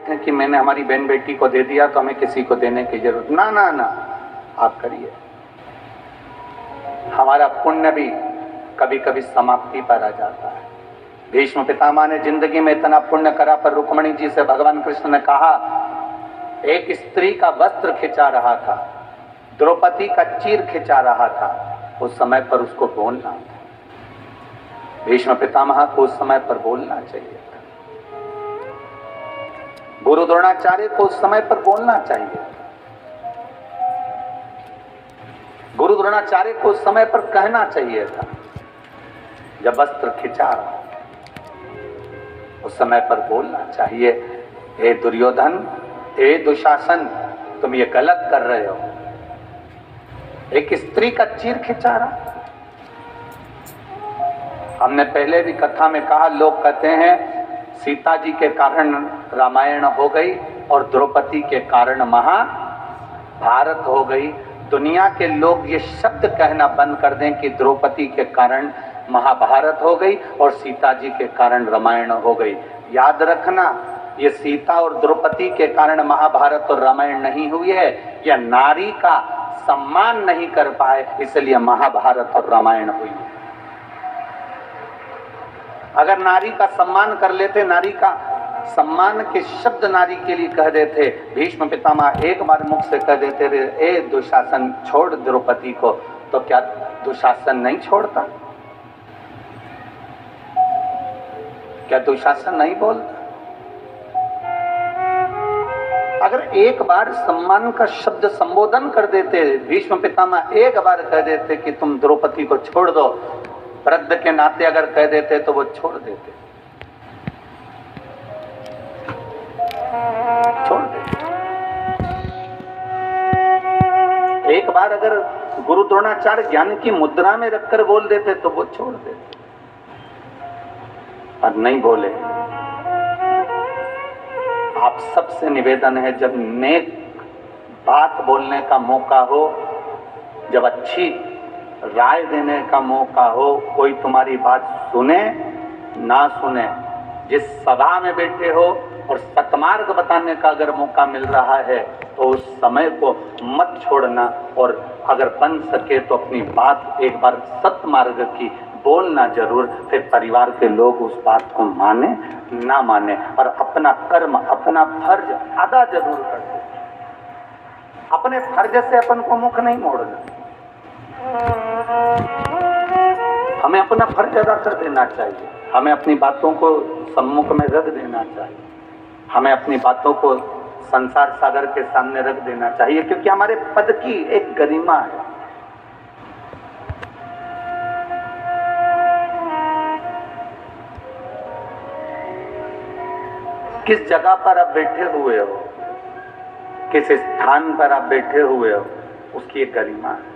हैं कि मैंने हमारी बहन बेटी को दे दिया तो हमें किसी को देने की जरूरत ना ना ना, आप करिए। हमारा पुण्य भी कभी कभी समाप्ति पर आ जाता है। भीष्म पितामह ने जिंदगी में इतना पुण्य करा, पर रुक्मणी जी से भगवान कृष्ण ने कहा, एक स्त्री का वस्त्र खिंचा रहा था, द्रौपदी का चीर खिंचा रहा था, उस समय पर उसको बोलना था। भीष्म पितामह को उस समय पर बोलना चाहिए था। गुरु द्रोणाचार्य को उस समय पर बोलना चाहिए। गुरु द्रोणाचार्य को उस समय पर कहना चाहिए था, जब वस्त्र खिंचा रहा उस समय पर बोलना चाहिए, हे दुर्योधन, हे दुशासन, तुम ये गलत कर रहे हो। एक स्त्री का चीर खिंचा रहा। हमने पहले भी कथा में कहा, लोग कहते हैं सीता जी के कारण रामायण हो गई और द्रौपदी के कारण महाभारत हो गई। दुनिया के लोग ये शब्द कहना बंद कर दें कि द्रौपदी के कारण महाभारत हो गई और सीता जी के कारण रामायण हो गई। याद रखना, ये सीता और द्रौपदी के कारण महाभारत और रामायण नहीं हुई है, यह नारी का सम्मान नहीं कर पाए इसलिए महाभारत और रामायण हुई। अगर नारी का सम्मान कर लेते, नारी का सम्मान के शब्द नारी के लिए कह देते, भीष्म पितामह एक बार मुख से कह देते रे, ए दुशासन छोड़ द्रौपदी को, तो क्या दुशासन नहीं छोड़ता? क्या दुशासन नहीं बोलता? अगर एक बार सम्मान का शब्द संबोधन कर देते, भीष्म पितामह एक बार कह देते कि तुम द्रौपदी को छोड़ दो, वृद्ध के नाते अगर कह देते तो वो छोड़ देते, छोड़ देते। एक बार अगर गुरु द्रोणाचार्य ज्ञान की मुद्रा में रखकर बोल देते तो वो छोड़ देते, और नहीं बोले। आप सबसे निवेदन है, जब नेक बात बोलने का मौका हो, जब अच्छी राय देने का मौका हो, कोई तुम्हारी बात सुने ना सुने, जिस सभा में बैठे हो और सतमार्ग बताने का अगर मौका मिल रहा है तो उस समय को मत छोड़ना, और अगर बन सके तो अपनी बात एक बार सतमार्ग की बोलना जरूर। फिर परिवार के लोग उस बात को माने ना माने, और अपना कर्म, अपना फर्ज अदा जरूर कर दे। अपने फर्ज से अपन को मुख नहीं मोड़ना, हमें अपना फर्ज अदा कर देना चाहिए। हमें अपनी बातों को सम्मुख में रख देना चाहिए, हमें अपनी बातों को संसार सागर के सामने रख देना चाहिए, क्योंकि हमारे पद की एक गरिमा है। किस जगह पर आप बैठे हुए हो, किस स्थान पर आप बैठे हुए हो, उसकी एक गरिमा है।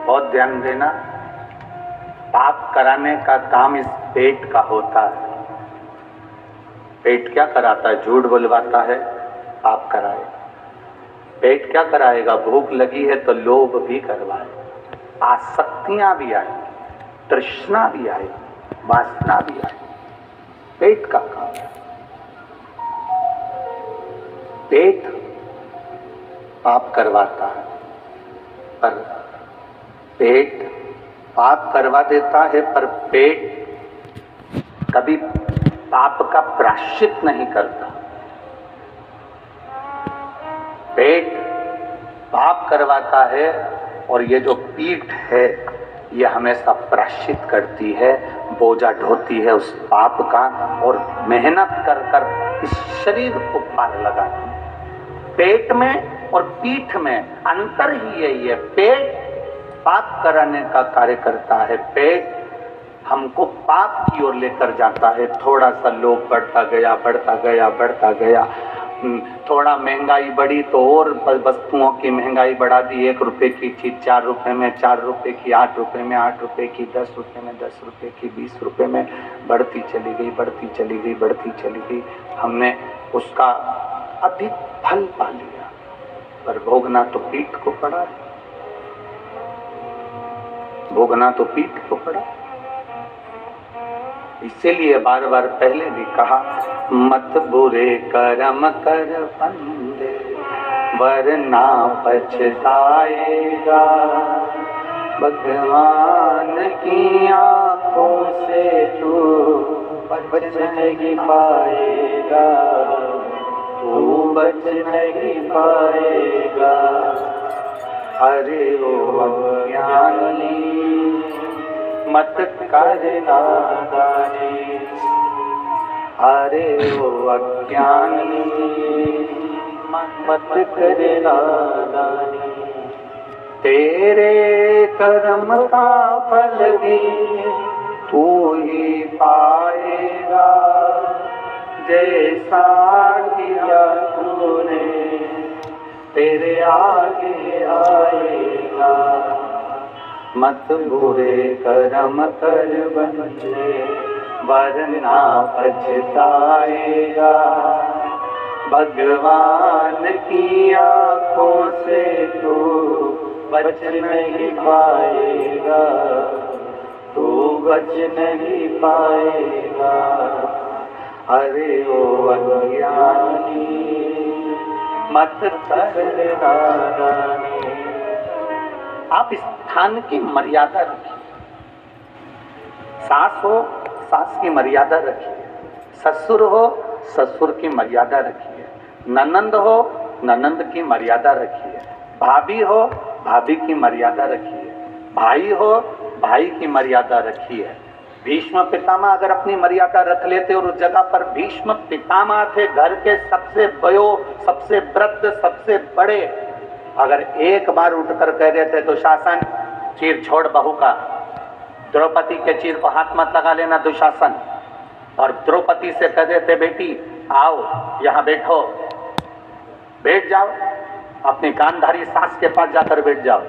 बहुत ध्यान देना, पाप कराने का काम इस पेट का होता है। पेट क्या कराता है? झूठ बुलवाता है, पाप कराए। पेट क्या कराएगा? भूख लगी है तो लोभ भी करवाए, आसक्तियां भी आएंगी, तृष्णा भी आएगी, वासना भी आएगी। पेट का काम है। पेट पाप करवाता है, पर पेट पाप करवा देता है, पर पेट कभी पाप का प्रायश्चित नहीं करता। पेट पाप करवाता है, और ये जो पीठ है ये हमेशा प्रायश्चित करती है, बोझा ढोती है उस पाप का, और मेहनत कर कर इस शरीर को पार लगाती है। पेट में और पीठ में अंतर ही यही है। पेट पाप कराने का कार्य करता है, पेट हमको पाप की ओर लेकर जाता है। थोड़ा सा लोभ बढ़ता गया, बढ़ता गया, बढ़ता गया। थोड़ा महंगाई बढ़ी तो और वस्तुओं की महंगाई बढ़ा दी। 1 रुपए की चीज 4 रुपए में, 4 रुपए की 8 रुपए में, 8 रुपए की 10 रुपए में, 10 रुपए की 20 रुपए में बढ़ती चली गई, बढ़ती चली गई, बढ़ती चली गई। हमने उसका अधिक फल पा लिया, पर भोगना तो पीठ को पड़ा है, भोगना तो पीठ को पड़ा। इसीलिए बार बार पहले भी कहा, मत बुरे कर्म कर बंदे वरना पछताएगा, भगवान की आंखों से तू बच नहीं पाएगा, तू बच नहीं पाएगा। अरे ओ अज्ञानी मत कर नादानी, अरे ओ अज्ञानी मत कर नादानी। तेरे कर्म का फल भी तू ही पाएगा, जैसा किया तूने तेरे आगे आएगा। मत बुरे कर्म कर बंदे वरना पछताएगा, भगवान की आंखों से तू बच नहीं पाएगा, तू बच नहीं पाएगा। अरे ओ अज्ञानी मत कर नादानी। आप स्थान की मर्यादा रखिए, सास हो सास की मर्यादा रखिए, ससुर हो ससुर की मर्यादा रखिए, ननंद हो ननंद की मर्यादा रखिए, भाभी हो भाभी की मर्यादा रखिए, भाई हो भाई की मर्यादा रखिए। भीष्म पितामह अगर अपनी मर्यादा रख लेते, और उस जगह पर भीष्म पितामह थे, घर के सबसे बयो, सबसे वृद्ध, सबसे बड़े, अगर एक बार उठकर कह देते तो शासन चीर छोड़ बहू का, द्रौपदी के चीर को हाथ मत लगा लेना दुशासन, और द्रौपदी से कह देते बेटी आओ यहाँ बैठो, बैठ जाओ, अपनी कानधारी सास के पास जाकर बैठ जाओ,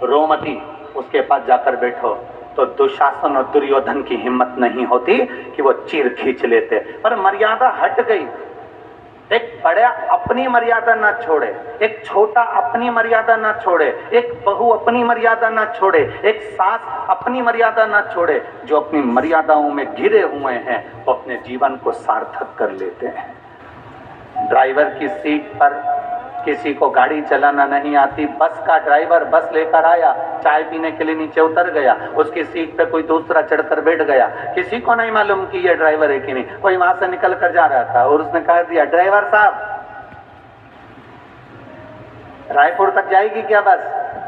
रोमती उसके पास जाकर बैठो, तो दुशासन और दुर्योधन की हिम्मत नहीं होती कि वो चीर खींच लेते। पर मर्यादा हट गई। एक बड़ा अपनी मर्यादा ना छोड़े, एक छोटा अपनी मर्यादा ना छोड़े, एक बहू अपनी मर्यादा ना छोड़े, एक सास अपनी मर्यादा ना छोड़े। जो अपनी मर्यादाओं में घिरे हुए हैं वो अपने जीवन को सार्थक कर लेते हैं। ड्राइवर की सीट पर किसी को गाड़ी चलाना नहीं आती, बस का ड्राइवर बस लेकर आया, चाय पीने के लिए नीचे उतर गया, उसकी सीट पे कोई दूसरा चढ़कर बैठ गया, किसी को नहीं मालूम कि ये ड्राइवर है कि नहीं, कोई वहां से निकल कर जा रहा था और उसने कह दिया ड्राइवर साहब रायपुर तक जाएगी क्या बस?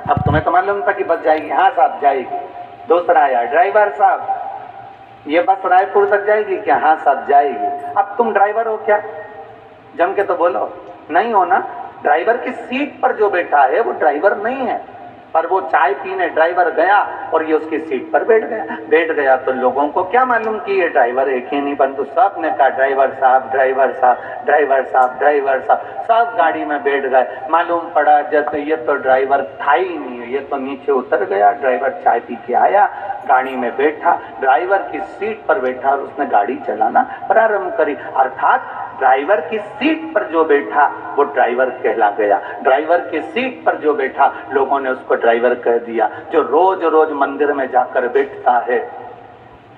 अब तुम्हें तो मालूम था कि बस जाएगी, हाँ साहब जाएगी। दूसरा आया, ड्राइवर साहब ये बस रायपुर तक जाएगी क्या? हाँ साहब जाएगी। अब तुम ड्राइवर हो क्या? जम के तो बोलो, नहीं हो ना। ड्राइवर की सीट पर जो बैठा है वो ड्राइवर नहीं है, पर वो चाय पीने ड्राइवर गया और ये उसकी सीट पर बैठ गया तो लोगों को क्या मालूम कि ये ड्राइवर है कि नहीं, परंतु सब ने कहा ड्राइवर साहब ड्राइवर साहब ड्राइवर साहब ड्राइवर साहब, सब गाड़ी में बैठ गए। मालूम पड़ा जैसे ये तो ड्राइवर था ही नहीं है, ये तो नीचे उतर गया। ड्राइवर चाय पी के आया, गाड़ी में बैठा, ड्राइवर की सीट पर बैठा और उसने गाड़ी चलाना प्रारंभ करी। अर्थात ड्राइवर की सीट पर जो बैठा वो ड्राइवर कहला गया। ड्राइवर की सीट पर जो बैठा लोगों ने उसको ड्राइवर कह दिया। जो रोज रोज मंदिर में जाकर बैठता है,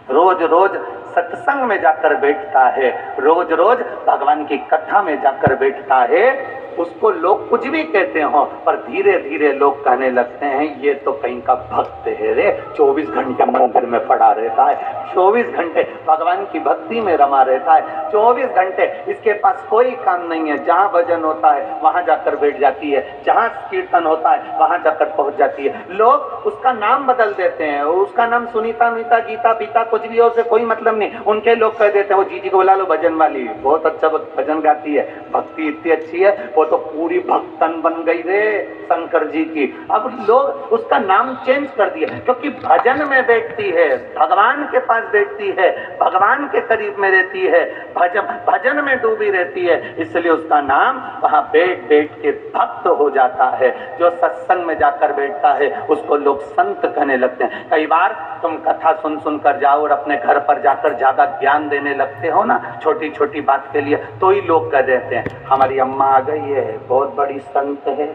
रोज रोज सत्संग में जाकर बैठता है, रोज रोज भगवान की कथा में जाकर बैठता है, उसको लोग कुछ भी कहते हो, पर धीरे धीरे लोग कहने लगते हैं ये तो कहीं का भक्त है रे, 24 घंटे मंदिर में पड़ा रहता है, 24 घंटे भगवान की भक्ति में रमा रहता है, 24 घंटे इसके पास कोई काम नहीं है। जहाँ भजन होता है वहां जाकर बैठ जाती है, जहाँ कीर्तन होता है वहां जाकर पहुंच जाती है। लोग उसका नाम बदल देते हैं, उसका नाम सुनीता मीता गीता पीता कुछ भी हो, से कोई मतलब नहीं। उनके लोग कह देते हैं वो जीजी को बुला लो भजन वाली, बहुत अच्छा भजन गाती है, भक्ति इतनी अच्छी है, वो तो पूरी भक्तन बन गई रे शंकर जी की। अब लोग उसका नाम चेंज कर दिया, क्योंकि भजन में बैठती है, भगवान के पास बैठती है, भगवान के करीब में रहती है, भजन में डूबी रहती है, इसलिए उसका नाम वहां बैठ बैठ के भक्त हो जाता है। जो सत्संग में जाकर बैठता है उसको लोग संत कहने लगते हैं। कई बार तुम कथा सुन सुन कर जाओ और अपने घर पर जाकर ज्यादा ज्ञान देने लगते हो ना, छोटी छोटी बात के लिए, तो ही लोग कह देते हैं हमारी अम्मा आ गई है, बहुत बड़ी संत है।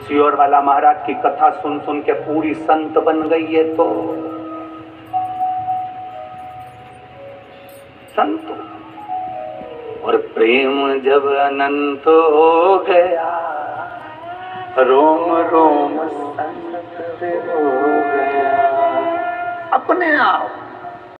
सियोर वाला महाराज की कथा सुन सुन के पूरी संत बन गई है। तो संत हो। और प्रेम जब अनंत हो गया, रोम रोम संत हो गया। अपने आप